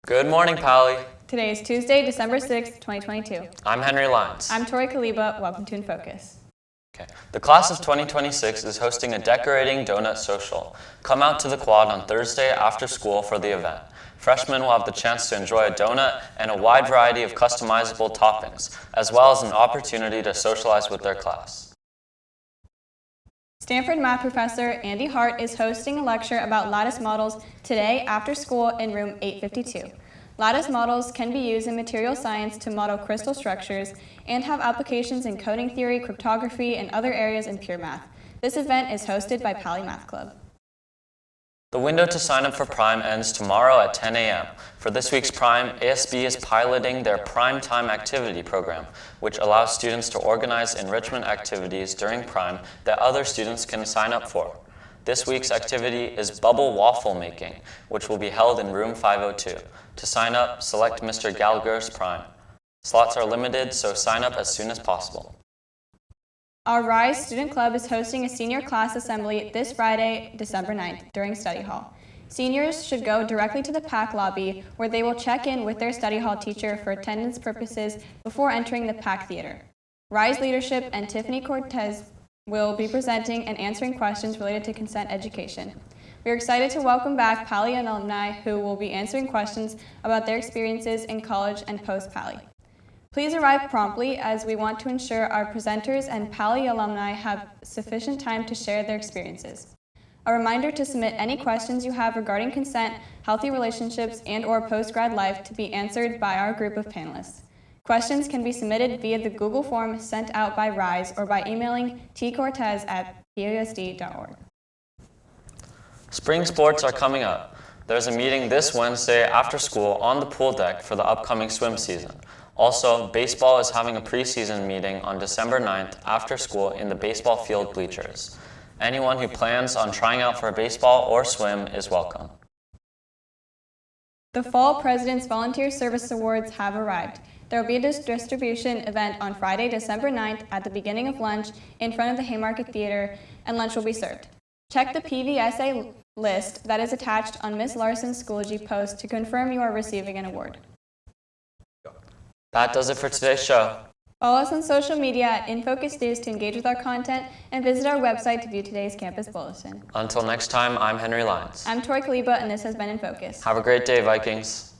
Good morning, Pally. Today is Tuesday, December 6th, 2022. I'm Henry Leins. I'm Torii Kaleba. Welcome to InFocus. Okay. The class of 2026 is hosting a decorating donut social. Come out to the quad on Thursday after school for the event. Freshmen will have the chance to enjoy a donut and a wide variety of customizable toppings, as well as an opportunity to socialize with their class. Stanford math professor Andy Hart is hosting a lecture about lattice models today after school in room 852. Lattice models can be used in material science to model crystal structures and have applications in coding theory, cryptography, and other areas in pure math. This event is hosted by Pally Math Club. The window to sign up for Prime ends tomorrow at 10 a.m. For this week's Prime, ASB is piloting their Prime Time Activity program, which allows students to organize enrichment activities during Prime that other students can sign up for. This week's activity is bubble waffle making, which will be held in room 502. To sign up, select Mr. Gallagher's Prime. Slots are limited, so sign up as soon as possible. Our RISE Student Club is hosting a senior class assembly this Friday, December 9th, during study hall. Seniors should go directly to the PAC lobby, where they will check in with their study hall teacher for attendance purposes before entering the PAC theater. RISE leadership and Tiffany Cortez will be presenting and answering questions related to consent education. We are excited to welcome back Pally alumni who will be answering questions about their experiences in college and post-Pally. Please arrive promptly, as we want to ensure our presenters and Pally alumni have sufficient time to share their experiences. A reminder to submit any questions you have regarding consent, healthy relationships, and/or post-grad life to be answered by our group of panelists. Questions can be submitted via the Google form sent out by RISE or by emailing tcortez@pvsd.org. Spring sports are coming up. There's a meeting this Wednesday after school on the pool deck for the upcoming swim season. Also, baseball is having a preseason meeting on December 9th after school in the baseball field bleachers. Anyone who plans on trying out for baseball or swim is welcome. The Fall President's Volunteer Service Awards have arrived. There will be a distribution event on Friday, December 9th at the beginning of lunch in front of the Haymarket Theater, and lunch will be served. Check the PVSA list that is attached on Ms. Larson's Schoology post to confirm you are receiving an award. That does it for today's show. Follow us on social media at InFocus News to engage with our content, and visit our website to view today's campus bulletin. Until next time, I'm Henry Leins. I'm Torii Kaleba, and this has been InFocus. Have a great day, Vikings.